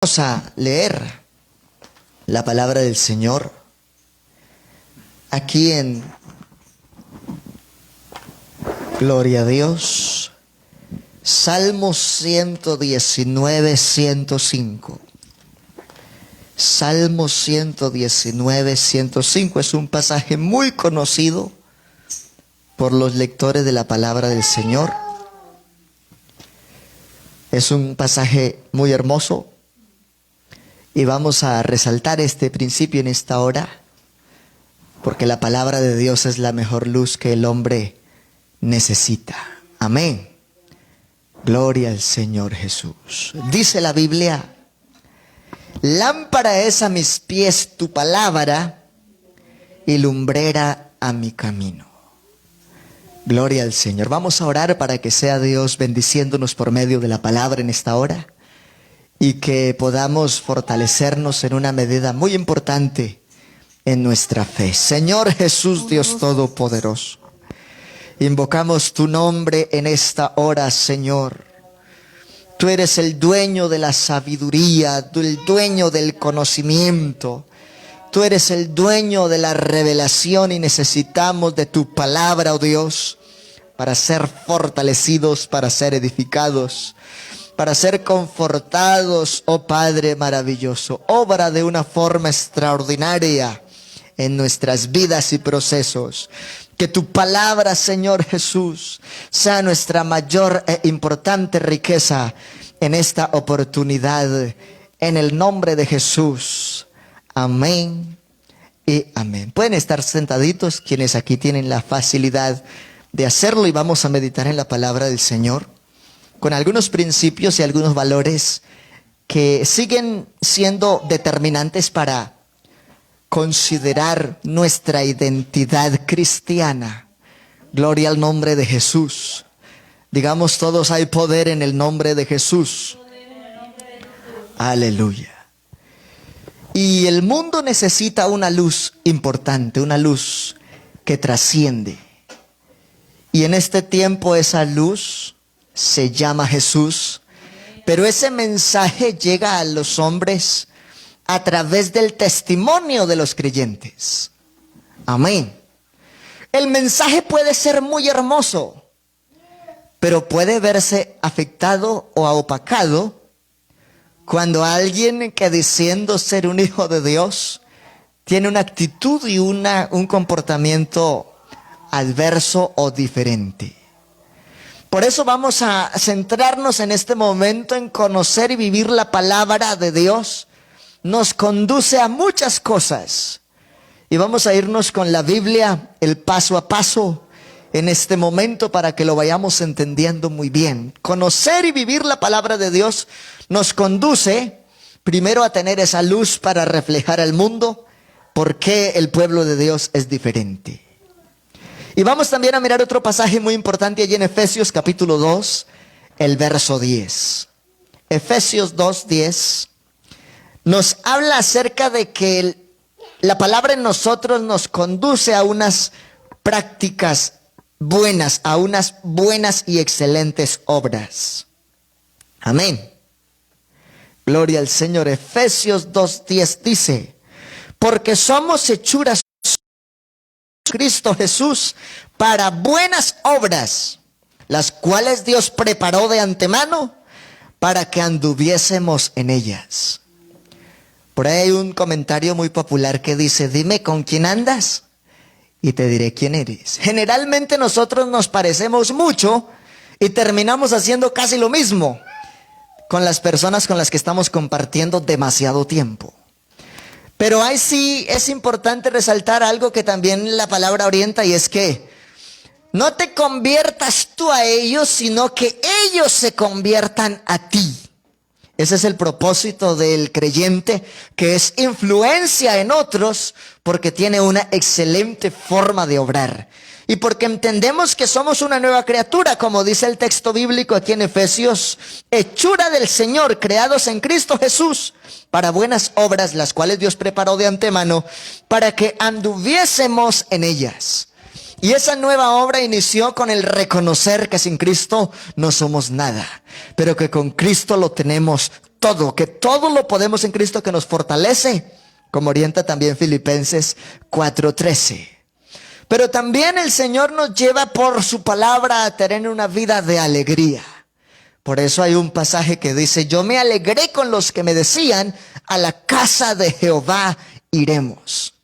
Vamos a leer la palabra del Señor aquí en Gloria a Dios, Salmos 119, 105. Salmos 119, 105 es un pasaje muy conocido por los lectores de la palabra del Señor. Es un pasaje muy hermoso. Y vamos a resaltar este principio en esta hora, porque la palabra de Dios es la mejor luz que el hombre necesita. Amén. Gloria al Señor Jesús. Dice la Biblia: lámpara es a mis pies tu palabra y lumbrera a mi camino. Gloria al Señor. Vamos a orar para que sea Dios bendiciéndonos por medio de la palabra en esta hora, y que podamos fortalecernos en una medida muy importante en nuestra fe. Señor Jesús, Dios Todopoderoso, invocamos tu nombre en esta hora, Señor. Tú eres el dueño de la sabiduría, tú el dueño del conocimiento. Tú eres el dueño de la revelación y necesitamos de tu palabra, oh Dios, para ser fortalecidos, para ser edificados, para ser confortados, oh Padre maravilloso. Obra de una forma extraordinaria en nuestras vidas y procesos. Que tu palabra, Señor Jesús, sea nuestra mayor e importante riqueza en esta oportunidad. En el nombre de Jesús. Amén y amén. Pueden estar sentaditos quienes aquí tienen la facilidad de hacerlo, y vamos a meditar en la palabra del Señor con algunos principios y algunos valores que siguen siendo determinantes para considerar nuestra identidad cristiana. Gloria al nombre de Jesús. Digamos todos: hay poder en el nombre de Jesús. Aleluya. Y el mundo necesita una luz importante, una luz que trasciende. Y en este tiempo esa luz se llama Jesús, pero ese mensaje llega a los hombres a través del testimonio de los creyentes. Amén. El mensaje puede ser muy hermoso, pero puede verse afectado o opacado cuando alguien que diciendo ser un hijo de Dios tiene una actitud y un comportamiento adverso o diferente. Por eso vamos a centrarnos en este momento en conocer y vivir la palabra de Dios. Nos conduce a muchas cosas. Y vamos a irnos con la Biblia, el paso a paso, en este momento para que lo vayamos entendiendo muy bien. Conocer y vivir la palabra de Dios nos conduce primero a tener esa luz para reflejar al mundo por qué el pueblo de Dios es diferente. Y vamos también a mirar otro pasaje muy importante allí en Efesios capítulo 2, el verso 10. Efesios 2, 10 nos habla acerca de que la palabra en nosotros nos conduce a unas prácticas buenas, a unas buenas y excelentes obras. Amén. Gloria al Señor. Efesios 2:10 dice: porque somos hechuras Cristo Jesús para buenas obras, las cuales Dios preparó de antemano para que anduviésemos en ellas. Por ahí hay un comentario muy popular que dice: dime con quién andas y te diré quién eres. Generalmente nosotros nos parecemos mucho y terminamos haciendo casi lo mismo con las personas con las que estamos compartiendo demasiado tiempo. Pero ahí sí es importante resaltar algo que también la palabra orienta, y es que no te conviertas tú a ellos, sino que ellos se conviertan a ti. Ese es el propósito del creyente, que es influencia en otros porque tiene una excelente forma de obrar. Y porque entendemos que somos una nueva criatura, como dice el texto bíblico aquí en Efesios: hechura del Señor, creados en Cristo Jesús para buenas obras, las cuales Dios preparó de antemano para que anduviésemos en ellas. Y esa nueva obra inició con el reconocer que sin Cristo no somos nada, pero que con Cristo lo tenemos todo, que todo lo podemos en Cristo que nos fortalece, como orienta también Filipenses 4:13. Pero también el Señor nos lleva por su palabra a tener una vida de alegría. Por eso hay un pasaje que dice: yo me alegré con los que me decían, a la casa de Jehová iremos.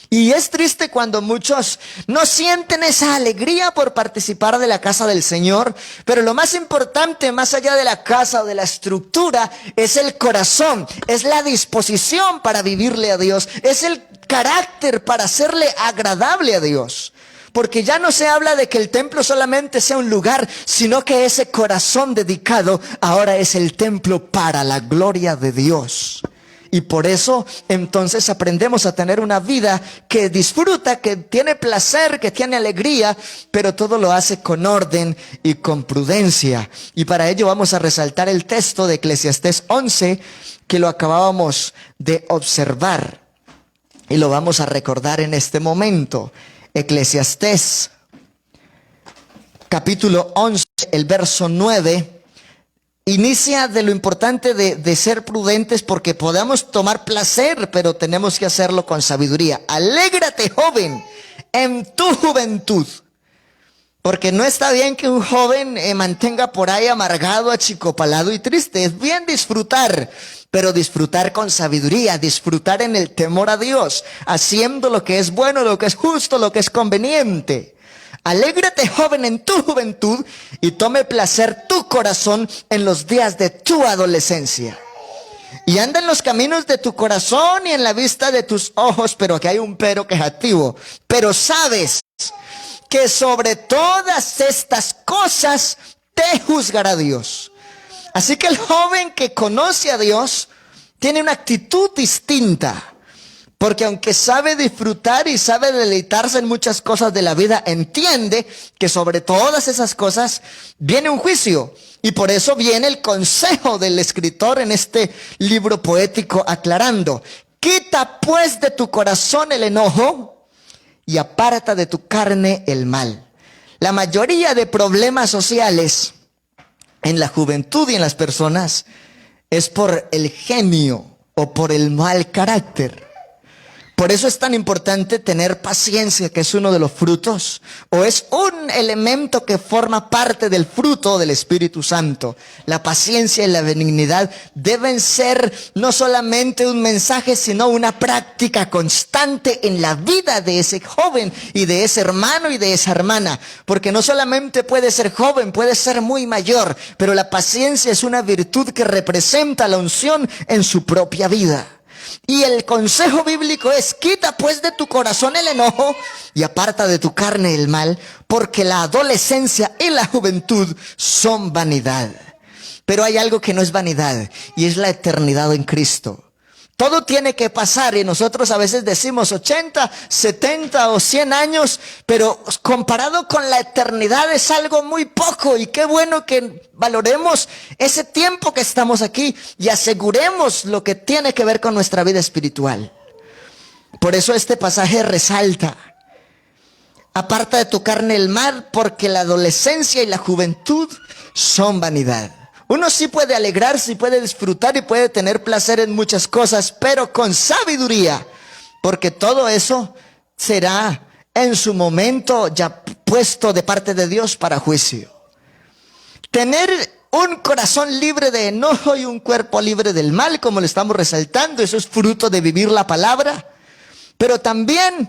Y es triste cuando muchos no sienten esa alegría por participar de la casa del Señor, pero lo más importante, más allá de la casa o de la estructura, es el corazón, es la disposición para vivirle a Dios, es el carácter para hacerle agradable a Dios. Porque ya no se habla de que el templo solamente sea un lugar, sino que ese corazón dedicado ahora es el templo para la gloria de Dios. Y por eso entonces aprendemos a tener una vida que disfruta, que tiene placer, que tiene alegría, pero todo lo hace con orden y con prudencia. Y para ello vamos a resaltar el texto de Eclesiastés 11, que lo acabábamos de observar. Y lo vamos a recordar en este momento. Eclesiastés, capítulo 11, el verso 9. Inicia de lo importante de ser prudentes, porque podamos tomar placer, pero tenemos que hacerlo con sabiduría. Alégrate, joven, en tu juventud. Porque no está bien que un joven mantenga por ahí amargado, achicopalado y triste. Es bien disfrutar, pero disfrutar con sabiduría, disfrutar en el temor a Dios, haciendo lo que es bueno, lo que es justo, lo que es conveniente. Alégrate, joven, en tu juventud, y tome placer tu corazón en los días de tu adolescencia. Y anda en los caminos de tu corazón y en la vista de tus ojos, pero aquí hay un pero quejativo. Pero sabes que sobre todas estas cosas te juzgará Dios. Así que el joven que conoce a Dios tiene una actitud distinta. Porque aunque sabe disfrutar y sabe deleitarse en muchas cosas de la vida, entiende que sobre todas esas cosas viene un juicio. Y por eso viene el consejo del escritor en este libro poético aclarando: quita pues de tu corazón el enojo y aparta de tu carne el mal. La mayoría de problemas sociales en la juventud y en las personas es por el genio o por el mal carácter. Por eso es tan importante tener paciencia, que es uno de los frutos, o es un elemento que forma parte del fruto del Espíritu Santo. La paciencia y la benignidad deben ser no solamente un mensaje, sino una práctica constante en la vida de ese joven y de ese hermano y de esa hermana. Porque no solamente puede ser joven, puede ser muy mayor, pero la paciencia es una virtud que representa la unción en su propia vida. Y el consejo bíblico es: quita pues de tu corazón el enojo y aparta de tu carne el mal, porque la adolescencia y la juventud son vanidad. Pero hay algo que no es vanidad, y es la eternidad en Cristo. Todo tiene que pasar, y nosotros a veces decimos 80, 70 o 100 años, pero comparado con la eternidad es algo muy poco. Y qué bueno que valoremos ese tiempo que estamos aquí y aseguremos lo que tiene que ver con nuestra vida espiritual. Por eso este pasaje resalta: aparta de tu carne el mal, porque la adolescencia y la juventud son vanidad. Uno sí puede alegrarse y puede disfrutar y puede tener placer en muchas cosas, pero con sabiduría, porque todo eso será en su momento ya puesto de parte de Dios para juicio. Tener un corazón libre de enojo y un cuerpo libre del mal, como le estamos resaltando, eso es fruto de vivir la palabra. Pero también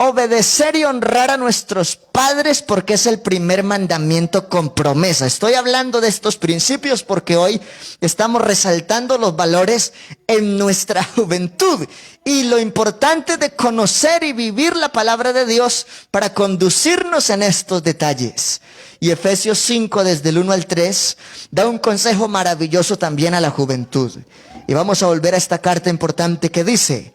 obedecer y honrar a nuestros padres, porque es el primer mandamiento con promesa. Estoy hablando de estos principios porque hoy estamos resaltando los valores en nuestra juventud y lo importante de conocer y vivir la palabra de Dios para conducirnos en estos detalles. Y Efesios 5, desde el 1 al 3, da un consejo maravilloso también a la juventud. Y vamos a volver a esta carta importante que dice,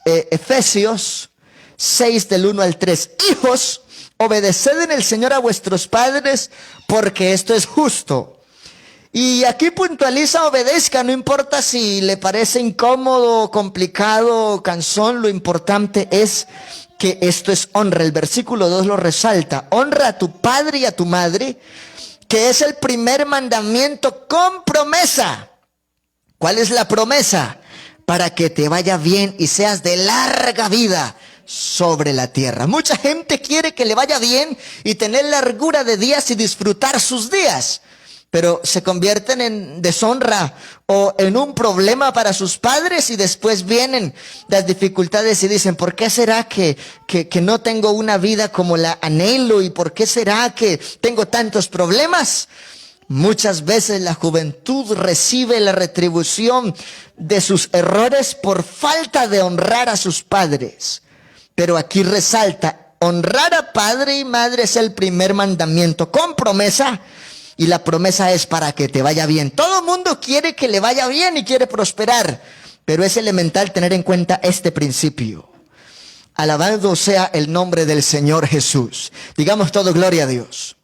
Efesios 6 del 1 al 3. Hijos, obedeced en el Señor a vuestros padres, porque esto es justo. Y aquí puntualiza: obedezca, no importa si le parece incómodo, complicado, cansón, lo importante es que esto es honra. El versículo 2 lo resalta. Honra a tu padre y a tu madre, que es el primer mandamiento con promesa. ¿Cuál es la promesa? Para que te vaya bien y seas de larga vida sobre la tierra. Mucha gente quiere que le vaya bien y tener largura de días y disfrutar sus días, pero se convierten en deshonra o en un problema para sus padres, y después vienen las dificultades y dicen, ¿por qué será que no tengo una vida como la anhelo? ¿Y por qué será que tengo tantos problemas? Muchas veces la juventud recibe la retribución de sus errores por falta de honrar a sus padres. Pero aquí resalta, honrar a padre y madre es el primer mandamiento con promesa, y la promesa es para que te vaya bien. Todo el mundo quiere que le vaya bien y quiere prosperar, pero es elemental tener en cuenta este principio. Alabado sea el nombre del Señor Jesús. Digamos todo gloria a Dios.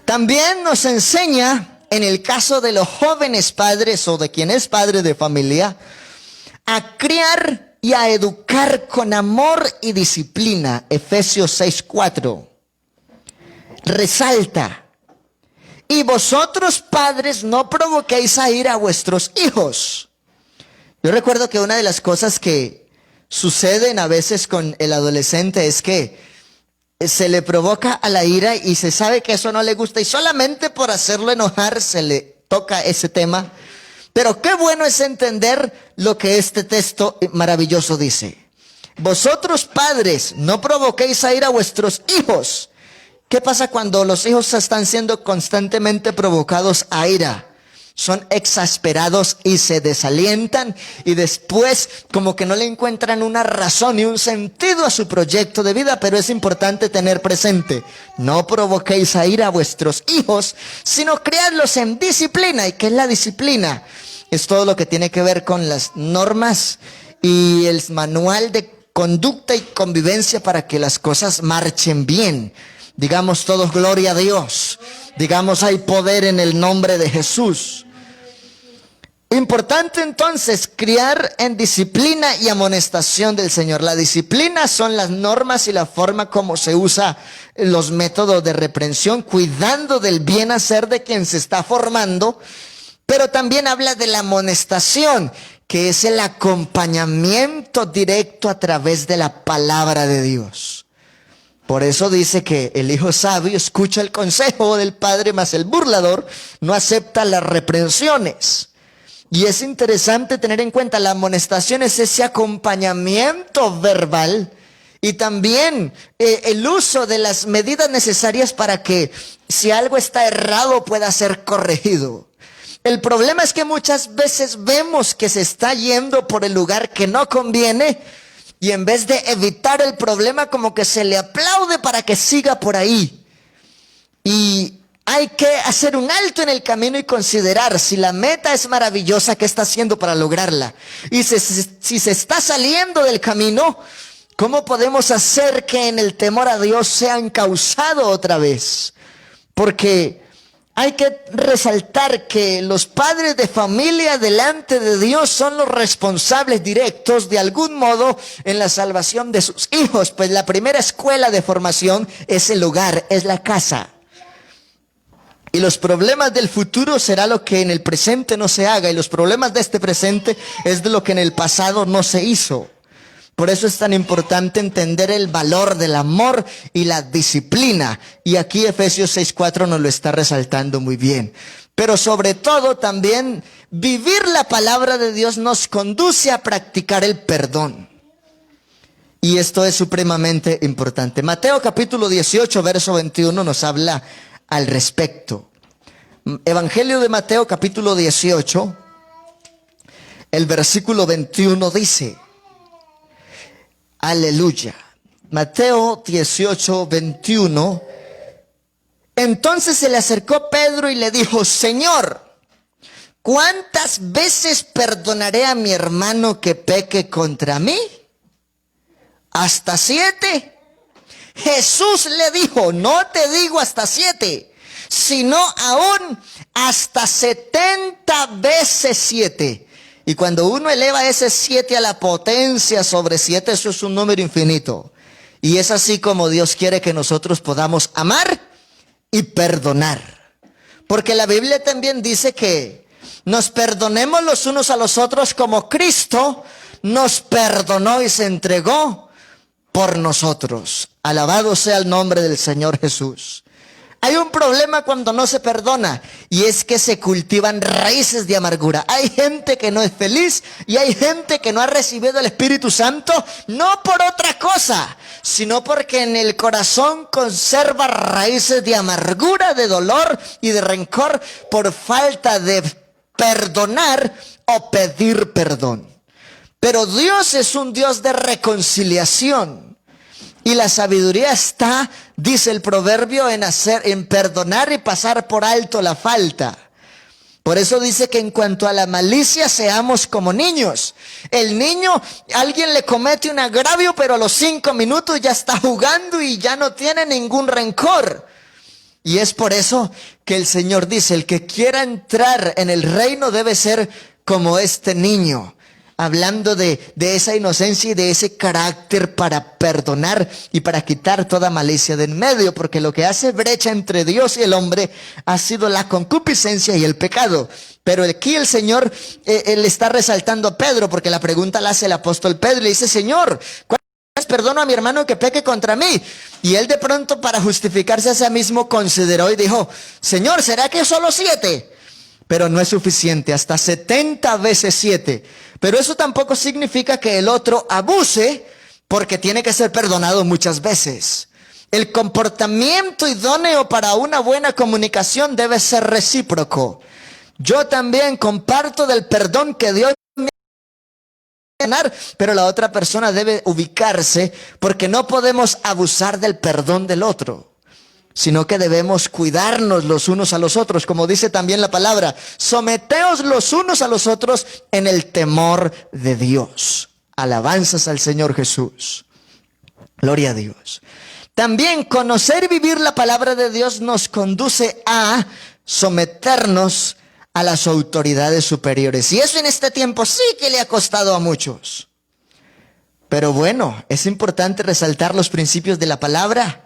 También nos enseña, en el caso de los jóvenes padres o de quien es padre de familia, a criar y a educar con amor y disciplina. Efesios 6:4 resalta, y vosotros padres no provoquéis a ira a vuestros hijos. Yo recuerdo que una de las cosas que suceden a veces con el adolescente es que se le provoca a la ira y se sabe que eso no le gusta, y solamente por hacerlo enojar se le toca ese tema. Pero qué bueno es entender lo que este texto maravilloso dice. Vosotros padres no provoquéis a ira a vuestros hijos. ¿Qué pasa cuando los hijos están siendo constantemente provocados a ira? Son exasperados y se desalientan, y después como que no le encuentran una razón y un sentido a su proyecto de vida. Pero es importante tener presente, no provoquéis a ira a vuestros hijos, sino criadlos en disciplina. ¿Y qué es la disciplina? Es todo lo que tiene que ver con las normas y el manual de conducta y convivencia para que las cosas marchen bien. Digamos todos gloria a Dios. Digamos hay poder en el nombre de Jesús. Importante entonces criar en disciplina y amonestación del Señor. La disciplina son las normas y la forma como se usa los métodos de reprensión, cuidando del bien hacer de quien se está formando. Pero también habla de la amonestación, que es el acompañamiento directo a través de la palabra de Dios. Por eso dice que el hijo sabio escucha el consejo del padre, mas el burlador no acepta las reprensiones. Y es interesante tener en cuenta, la amonestación es ese acompañamiento verbal y también el uso de las medidas necesarias para que si algo está errado pueda ser corregido. El problema es que muchas veces vemos que se está yendo por el lugar que no conviene, y en vez de evitar el problema, como que se le aplaude para que siga por ahí. Y hay que hacer un alto en el camino y considerar si la meta es maravillosa, ¿qué está haciendo para lograrla? Y si se está saliendo del camino, ¿cómo podemos hacer que en el temor a Dios sea encauzado otra vez? Porque hay que resaltar que los padres de familia delante de Dios son los responsables directos de algún modo en la salvación de sus hijos, pues la primera escuela de formación es el hogar, es la casa. Y los problemas del futuro será lo que en el presente no se haga, y los problemas de este presente es de lo que en el pasado no se hizo. Por eso es tan importante entender el valor del amor y la disciplina. Y aquí Efesios 6:4 nos lo está resaltando muy bien. Pero sobre todo también vivir la palabra de Dios nos conduce a practicar el perdón. Y esto es supremamente importante. Mateo capítulo 18, verso 21 nos habla al respecto. Evangelio de Mateo capítulo 18, el versículo 21 dice... Aleluya. Mateo 18, 21. Entonces se le acercó Pedro y le dijo, Señor, ¿cuántas veces perdonaré a mi hermano que peque contra mí? ¿Hasta 7? Jesús le dijo, no te digo hasta 7, sino aún hasta 70 veces 7. Y cuando uno eleva ese 7 a la potencia sobre 7, eso es un número infinito. Y es así como Dios quiere que nosotros podamos amar y perdonar. Porque la Biblia también dice que nos perdonemos los unos a los otros como Cristo nos perdonó y se entregó por nosotros. Alabado sea el nombre del Señor Jesús. Hay un problema cuando no se perdona, y es que se cultivan raíces de amargura. Hay gente que no es feliz y hay gente que no ha recibido el Espíritu Santo, no por otra cosa, sino porque en el corazón conserva raíces de amargura, de dolor y de rencor por falta de perdonar o pedir perdón. Pero Dios es un Dios de reconciliación. Y la sabiduría está, dice el proverbio, en perdonar y pasar por alto la falta. Por eso dice que en cuanto a la malicia seamos como niños. El niño, alguien le comete un agravio, pero a los 5 minutos ya está jugando y ya no tiene ningún rencor. Y es por eso que el Señor dice, el que quiera entrar en el reino debe ser como este niño. Hablando de esa inocencia y de ese carácter para perdonar y para quitar toda malicia de en medio, porque lo que hace brecha entre Dios y el hombre ha sido la concupiscencia y el pecado. Pero aquí el Señor él está resaltando a Pedro, porque la pregunta la hace el apóstol Pedro y le dice, Señor, ¿cuántas veces perdono a mi hermano que peque contra mí? Y él de pronto, para justificarse a sí mismo, consideró y dijo, Señor, ¿será que solo 7? Pero no es suficiente, hasta 70 veces 7. Pero eso tampoco significa que el otro abuse, porque tiene que ser perdonado muchas veces. El comportamiento idóneo para una buena comunicación debe ser recíproco. Yo también comparto del perdón que Dios me ha, pero la otra persona debe ubicarse, porque no podemos abusar del perdón del otro, sino que debemos cuidarnos los unos a los otros, como dice también la palabra, someteos los unos a los otros en el temor de Dios. Alabanzas al Señor Jesús. Gloria a Dios. También conocer y vivir la palabra de Dios nos conduce a someternos a las autoridades superiores. Y eso en este tiempo sí que le ha costado a muchos. Pero bueno, es importante resaltar los principios de la palabra,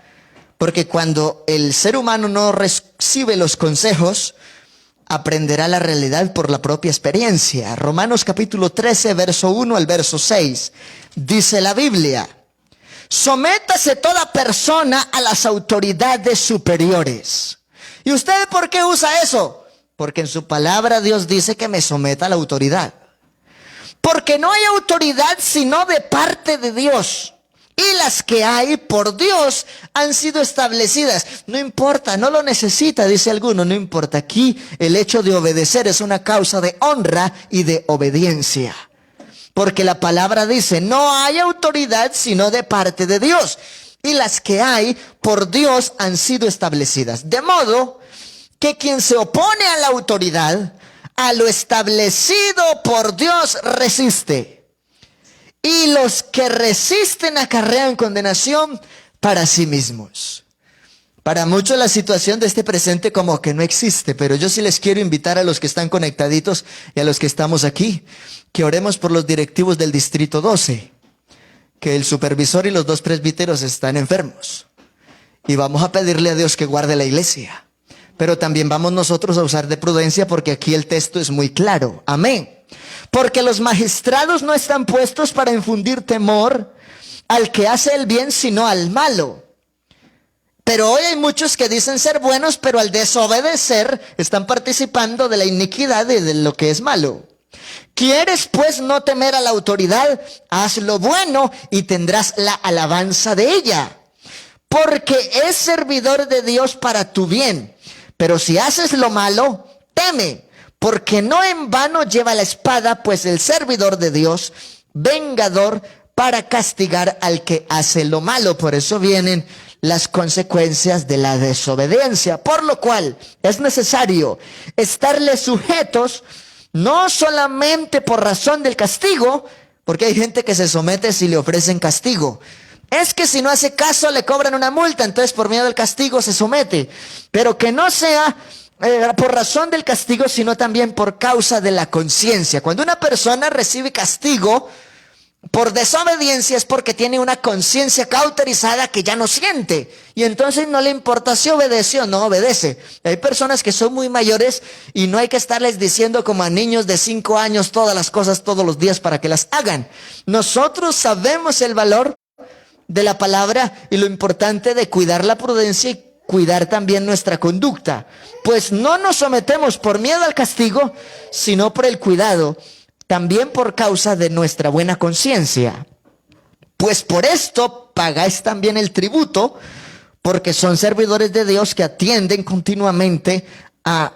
porque cuando el ser humano no recibe los consejos, aprenderá la realidad por la propia experiencia. Romanos capítulo 13, verso 1 al verso 6. Dice la Biblia, sométase toda persona a las autoridades superiores. ¿Y usted por qué usa eso? Porque en su palabra Dios dice que me someta a la autoridad. Porque no hay autoridad sino de parte de Dios. Y las que hay por Dios han sido establecidas. No importa, no lo necesita, dice alguno, no importa. Aquí el hecho de obedecer es una causa de honra y de obediencia. Porque la palabra dice, no hay autoridad sino de parte de Dios. Y las que hay por Dios han sido establecidas. De modo que quien se opone a la autoridad, a lo establecido por Dios, resiste. Y los que resisten acarrean condenación para sí mismos. Para muchos la situación de este presente como que no existe, pero yo sí les quiero invitar a los que están conectaditos y a los que estamos aquí, que oremos por los directivos del Distrito 12, que el supervisor y los 2 presbíteros están enfermos. Y vamos a pedirle a Dios que guarde la iglesia. Pero también vamos nosotros a usar de prudencia, porque aquí el texto es muy claro. Amén. Porque los magistrados no están puestos para infundir temor al que hace el bien, sino al malo. Pero hoy hay muchos que dicen ser buenos, pero al desobedecer están participando de la iniquidad y de lo que es malo. ¿Quieres pues no temer a la autoridad? Haz lo bueno y tendrás la alabanza de ella, porque es servidor de Dios para tu bien. Pero si haces lo malo, teme, porque no en vano lleva la espada, pues el servidor de Dios, vengador para castigar al que hace lo malo. Por eso vienen las consecuencias de la desobediencia, por lo cual es necesario estarle sujetos, no solamente por razón del castigo, porque hay gente que se somete si le ofrecen castigo. Es que si no hace caso le cobran una multa, entonces por miedo al castigo se somete. Pero que no sea por razón del castigo, sino también por causa de la conciencia. Cuando una persona recibe castigo por desobediencia es porque tiene una conciencia cauterizada que ya no siente. Y entonces no le importa si obedece o no obedece. Hay personas que son muy mayores y no hay que estarles diciendo como a niños de 5 años todas las cosas todos los días para que las hagan. Nosotros sabemos el valor de la palabra y lo importante de cuidar la prudencia y cuidar también nuestra conducta. Pues no nos sometemos por miedo al castigo, sino por el cuidado, también por causa de nuestra buena conciencia. Pues por esto pagáis también el tributo, porque son servidores de Dios que atienden continuamente a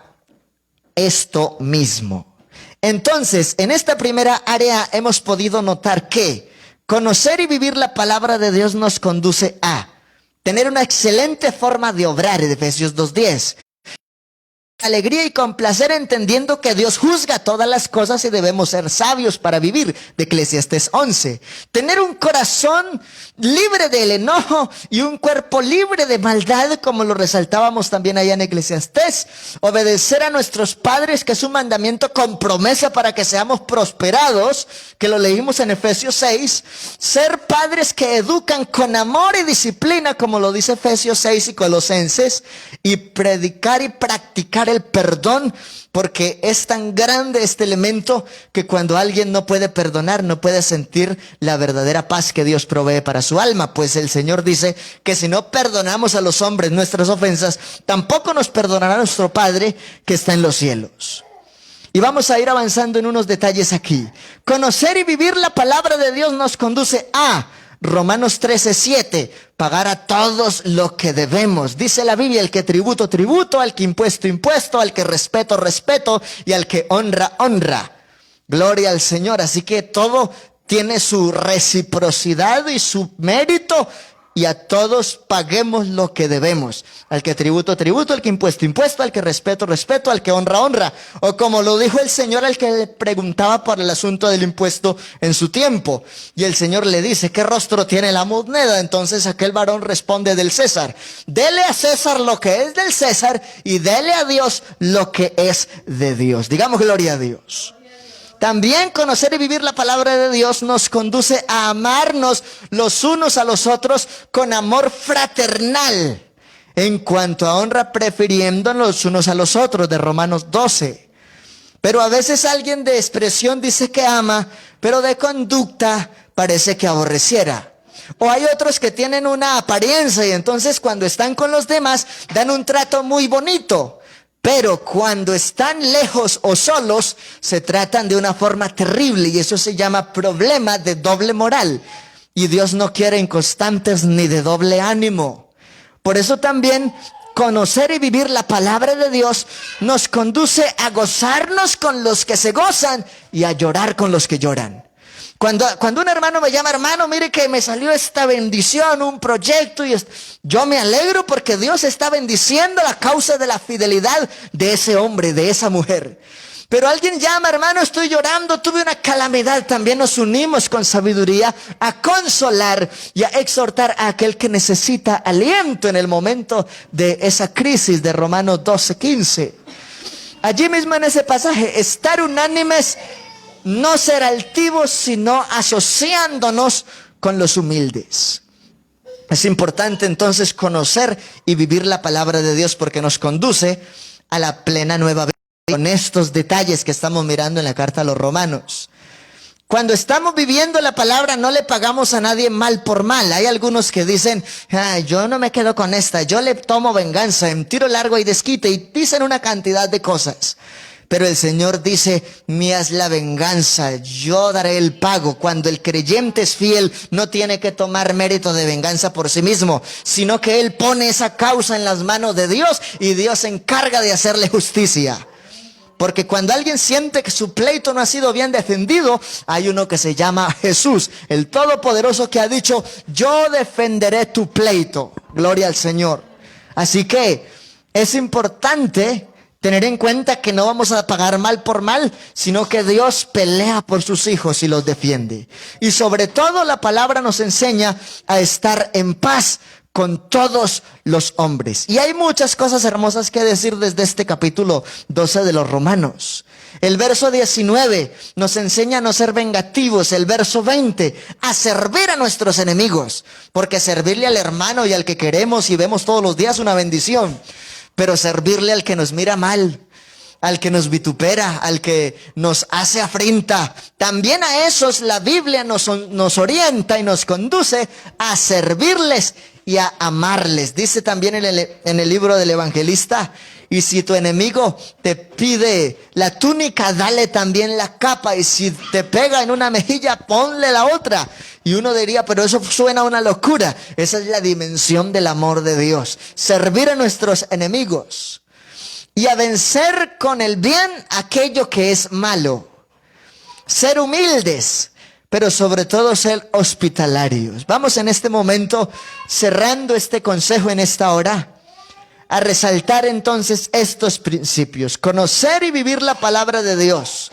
esto mismo. Entonces, en esta primera área hemos podido notar que conocer y vivir la palabra de Dios nos conduce a tener una excelente forma de obrar, de Efesios 2:10. Alegría y con placer entendiendo que Dios juzga todas las cosas y debemos ser sabios para vivir, de Eclesiastés 11. Tener un corazón libre del enojo y un cuerpo libre de maldad, como lo resaltábamos también allá en Eclesiastés. Obedecer a nuestros padres, que es un mandamiento con promesa para que seamos prosperados, que lo leímos en Efesios 6. Ser padres que educan con amor y disciplina, como lo dice Efesios 6 y Colosenses. Y predicar y practicar el perdón, porque es tan grande este elemento que cuando alguien no puede perdonar, no puede sentir la verdadera paz que Dios provee para su alma. Pues el Señor dice que si no perdonamos a los hombres nuestras ofensas, tampoco nos perdonará nuestro Padre que está en los cielos. Y vamos a ir avanzando en unos detalles aquí. Conocer y vivir la palabra de Dios nos conduce a Romanos 13:7, pagar a todos lo que debemos. Dice la Biblia, el que tributo, tributo, al que impuesto, impuesto, al que respeto, respeto, y al que honra, honra. Gloria al Señor. Así que todo tiene su reciprocidad y su mérito, y a todos paguemos lo que debemos. Al que tributo, tributo, al que impuesto, impuesto, al que respeto, respeto, al que honra, honra. O como lo dijo el Señor al que le preguntaba por el asunto del impuesto en su tiempo. Y el Señor le dice, ¿qué rostro tiene la moneda? Entonces aquel varón responde, del César. Dele a César lo que es del César y dele a Dios lo que es de Dios. Digamos gloria a Dios. También conocer y vivir la palabra de Dios nos conduce a amarnos los unos a los otros con amor fraternal, en cuanto a honra prefiriéndonos los unos a los otros, de Romanos 12. Pero a veces alguien de expresión dice que ama, pero de conducta parece que aborreciera. O hay otros que tienen una apariencia y entonces cuando están con los demás dan un trato muy bonito. Pero cuando están lejos o solos, se tratan de una forma terrible y eso se llama problema de doble moral. Y Dios no quiere inconstantes ni de doble ánimo. Por eso también conocer y vivir la palabra de Dios nos conduce a gozarnos con los que se gozan y a llorar con los que lloran. Cuando un hermano me llama, hermano, mire que me salió esta bendición, un proyecto, y yo me alegro porque Dios está bendiciendo la causa de la fidelidad de ese hombre, de esa mujer. Pero alguien llama, hermano, estoy llorando, tuve una calamidad. También nos unimos con sabiduría a consolar y a exhortar a aquel que necesita aliento en el momento de esa crisis de Romanos 12:15. Allí mismo en ese pasaje, estar unánimes, no ser altivos, sino asociándonos con los humildes. Es importante entonces conocer y vivir la palabra de Dios porque nos conduce a la plena nueva vida con estos detalles que estamos mirando en la carta a los Romanos. Cuando estamos viviendo la palabra no le pagamos a nadie mal por mal. Hay algunos que dicen, yo no me quedo con esta, yo le tomo venganza, en tiro largo y desquite, y dicen una cantidad de cosas. Pero el Señor dice, mía es la venganza, yo daré el pago. Cuando el creyente es fiel, no tiene que tomar mérito de venganza por sí mismo, sino que él pone esa causa en las manos de Dios y Dios se encarga de hacerle justicia. Porque cuando alguien siente que su pleito no ha sido bien defendido, hay uno que se llama Jesús, el Todopoderoso, que ha dicho, yo defenderé tu pleito. Gloria al Señor. Así que es importante tener en cuenta que no vamos a pagar mal por mal, sino que Dios pelea por sus hijos y los defiende. Y sobre todo la palabra nos enseña a estar en paz con todos los hombres. Y hay muchas cosas hermosas que decir desde este capítulo 12 de los Romanos. El verso 19 nos enseña a no ser vengativos. El verso 20, a servir a nuestros enemigos. Porque servirle al hermano y al que queremos y vemos todos los días una bendición. Pero servirle al que nos mira mal, al que nos vitupera, al que nos hace afrenta, también a esos la Biblia nos orienta y nos conduce a servirles y a amarles. Dice también en el libro del evangelista: y si tu enemigo te pide la túnica, dale también la capa, y si te pega en una mejilla, ponle la otra. Y uno diría, pero eso suena a una locura. Esa es la dimensión del amor de Dios: servir a nuestros enemigos y a vencer con el bien aquello que es malo. Ser humildes, pero sobre todo ser hospitalarios. Vamos en este momento, cerrando este consejo en esta hora, a resaltar entonces estos principios. Conocer y vivir la palabra de Dios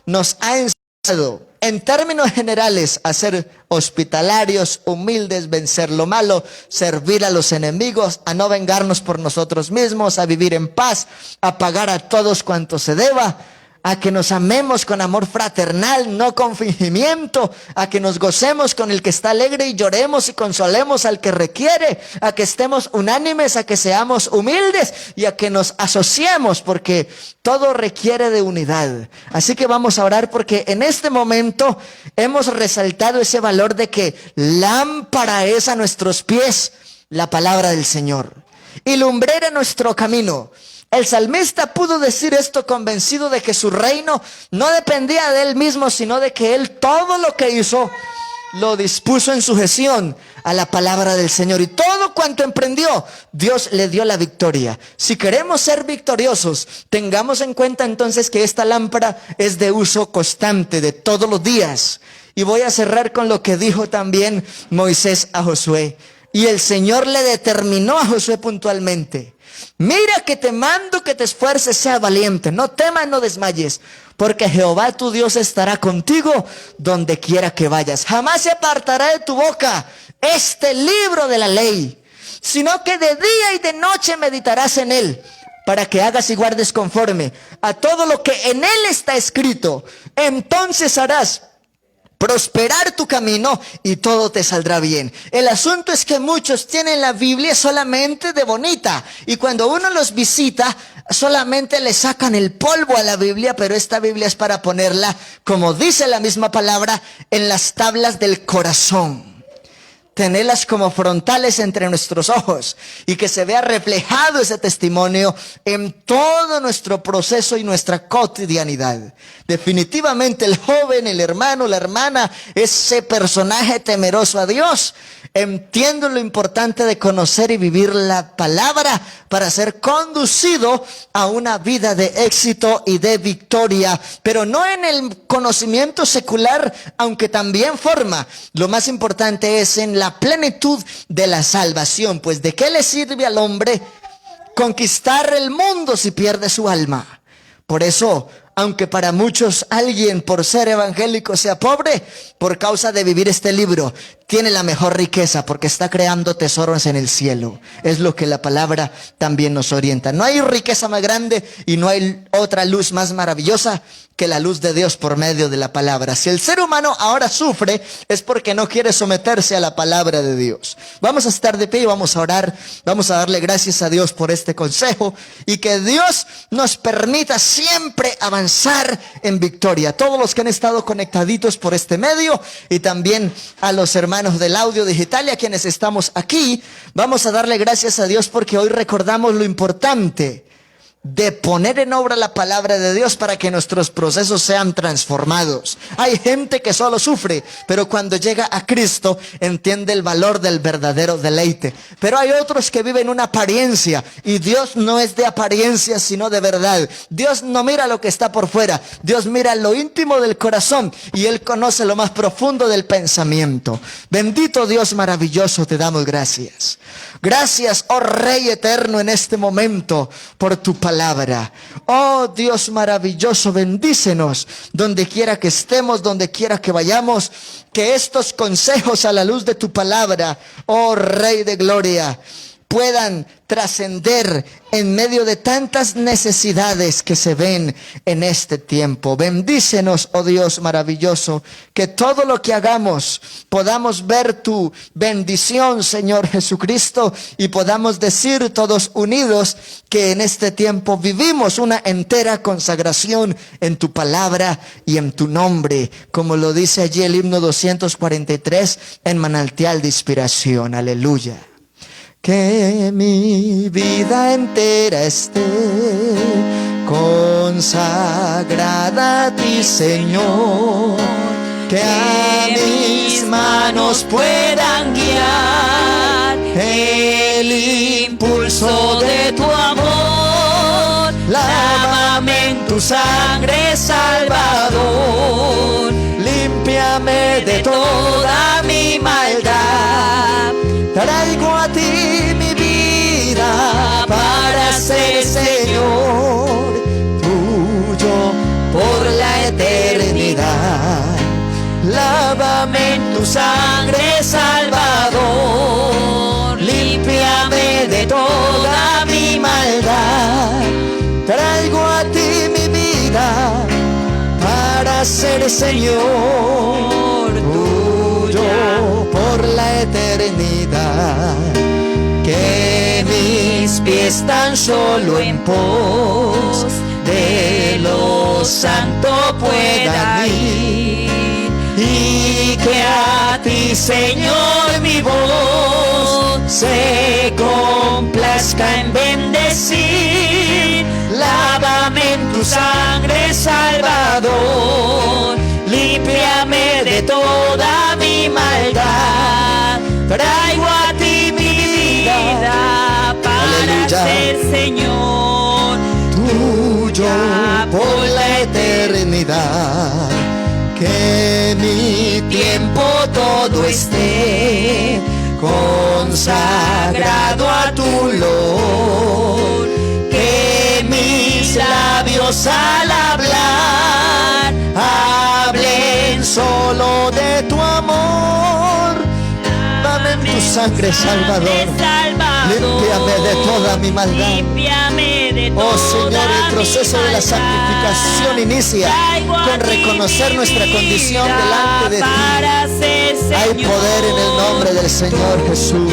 nos ha enseñado, en términos generales, a ser hospitalarios, humildes, vencer lo malo, servir a los enemigos, a no vengarnos por nosotros mismos, a vivir en paz, a pagar a todos cuanto se deba, a que nos amemos con amor fraternal, no con fingimiento, a que nos gocemos con el que está alegre y lloremos y consolemos al que requiere, a que estemos unánimes, a que seamos humildes y a que nos asociemos, porque todo requiere de unidad. Así que vamos a orar, porque en este momento hemos resaltado ese valor de que lámpara es a nuestros pies la palabra del Señor y lumbrera nuestro camino. El salmista pudo decir esto convencido de que su reino no dependía de él mismo, sino de que él todo lo que hizo lo dispuso en sujeción a la palabra del Señor. Y todo cuanto emprendió, Dios le dio la victoria. Si queremos ser victoriosos, tengamos en cuenta entonces que esta lámpara es de uso constante, de todos los días. Y voy a cerrar con lo que dijo también Moisés a Josué. Y el Señor le determinó a Josué puntualmente: mira que te mando que te esfuerces, seas valiente, no temas, no desmayes, porque Jehová tu Dios estará contigo donde quiera que vayas. Jamás se apartará de tu boca este libro de la ley, sino que de día y de noche meditarás en él, para que hagas y guardes conforme a todo lo que en él está escrito. Entonces harás prosperar tu camino y todo te saldrá bien. El asunto es que muchos tienen la Biblia solamente de bonita, y cuando uno los visita solamente le sacan el polvo a la Biblia, pero esta Biblia es para ponerla, como dice la misma palabra, en las tablas del corazón. Tenerlas como frontales entre nuestros ojos y que se vea reflejado ese testimonio en todo nuestro proceso y nuestra cotidianidad. Definitivamente el joven, el hermano, la hermana, ese personaje temeroso a Dios, entiendo lo importante de conocer y vivir la palabra para ser conducido a una vida de éxito y de victoria, pero no en el conocimiento secular, aunque también forma. Lo más importante es en la plenitud de la salvación, pues ¿de qué le sirve al hombre conquistar el mundo si pierde su alma? Por eso, aunque para muchos alguien por ser evangélico sea pobre, por causa de vivir este libro, tiene la mejor riqueza, porque está creando tesoros en el cielo. Es lo que la palabra también nos orienta. No hay riqueza más grande y no hay otra luz más maravillosa que la luz de Dios por medio de la palabra. Si el ser humano ahora sufre, es porque no quiere someterse a la palabra de Dios. Vamos a estar de pie y vamos a orar. Vamos a darle gracias a Dios por este consejo, y que Dios nos permita siempre avanzar en victoria. Todos los que han estado conectaditos por este medio, y también a los hermanos del audio digital y a quienes estamos aquí, vamos a darle gracias a Dios porque hoy recordamos lo importante de poner en obra la palabra de Dios para que nuestros procesos sean transformados. Hay gente que solo sufre, pero cuando llega a Cristo entiende el valor del verdadero deleite. Pero hay otros que viven una apariencia, y Dios no es de apariencia sino de verdad. Dios no mira lo que está por fuera, Dios mira lo íntimo del corazón, y Él conoce lo más profundo del pensamiento. Bendito Dios maravilloso, te damos gracias. Gracias, oh Rey eterno, en este momento por tu palabra. palabra. Oh Dios maravilloso, bendícenos donde quiera que estemos, donde quiera que vayamos, que estos consejos a la luz de tu palabra, oh Rey de Gloria, puedan trascender en medio de tantas necesidades que se ven en este tiempo. Bendícenos, oh Dios maravilloso, que todo lo que hagamos podamos ver tu bendición, Señor Jesucristo, y podamos decir todos unidos que en este tiempo vivimos una entera consagración en tu palabra y en tu nombre, como lo dice allí el himno 243 en Manantial de Inspiración. Aleluya. Que mi vida entera esté consagrada a ti, Señor. Que a mis manos puedan guiar el impulso de tu amor. Lávame en tu sangre, Salvador. Límpiame de toda mi maldad. Traigo a ti mi vida para ser, Señor, tuyo por la eternidad. Lávame en tu sangre, Salvador. Límpiame de toda mi maldad. Traigo a ti mi vida para ser, Señor, tuyo por la eternidad. Que mis pies tan solo en pos de lo santo puedan ir, y que a ti, Señor, mi voz se complazca en bendecir. Lávame en tu sangre, Salvador. Límpiame de toda mi maldad. Traigo a ti mi vida para ser, Señor, tuyo por la eternidad. Que mi tiempo todo esté consagrado a tu olor. Que mis labios al hablar hablen solo de tu amor. Dame en tu sangre, Salvador. Límpiame de toda mi maldad. Oh Señor, el proceso de la santificación inicia con reconocer nuestra condición delante de ti. Hay poder en el nombre del Señor Jesús.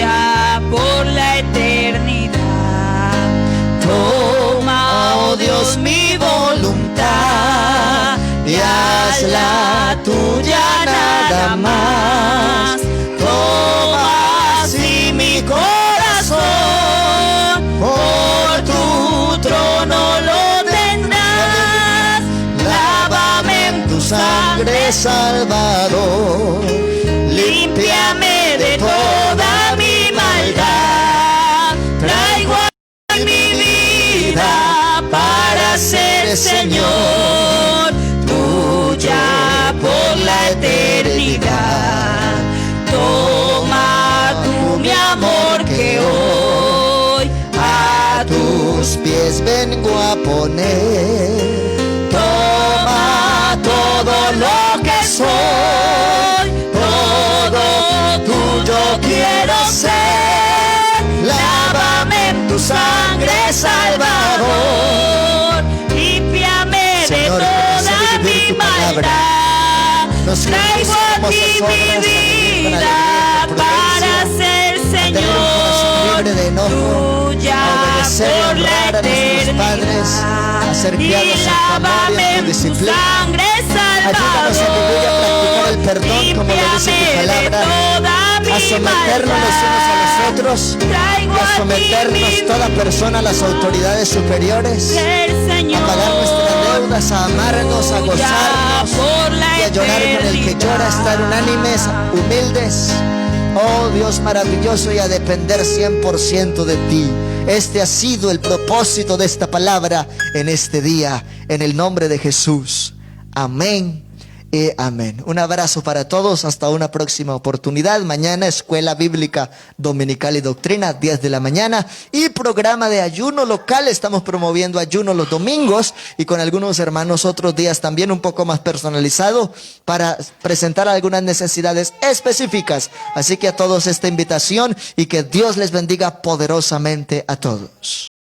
Por la eternidad. Toma, oh Dios, mi voluntad y hazla tuya nada más. Toma así mi corazón, por tu trono lo tendrás. Lávame en tu sangre, Salvador. Límpiame de toda mi maldad. Traigo a mi vida para ser, Señor, tuya por la eternidad. Toma tú mi amor que hoy a tus pies vengo a poner. Toma todo lo que soy, todo tuyo quiero ser. Lávame en tu sangre, Salvador. Límpiame de toda mi maldad. Traigo a ti mi vida para ser, Señor, tuya por la eternidad. Y lávame en tu sangre, Salvador. Ayúdanos a vivir y a practicar el perdón, como lo dice tu palabra. A someternos los unos a los otros y a someternos toda persona a las autoridades superiores, a pagar nuestras deudas, a amarnos, a gozarnos y a llorar con el que llora, a estar unánimes, humildes, oh Dios maravilloso, y a depender 100% de ti. Este ha sido el propósito de esta palabra en este día, en el nombre de Jesús. Amén y amén. Un abrazo para todos, hasta una próxima oportunidad. Mañana Escuela Bíblica Dominical y Doctrina, 10 de la mañana, y programa de ayuno local. Estamos promoviendo ayuno los domingos y con algunos hermanos otros días también, un poco más personalizado, para presentar algunas necesidades específicas. Así que a todos esta invitación y que Dios les bendiga poderosamente a todos.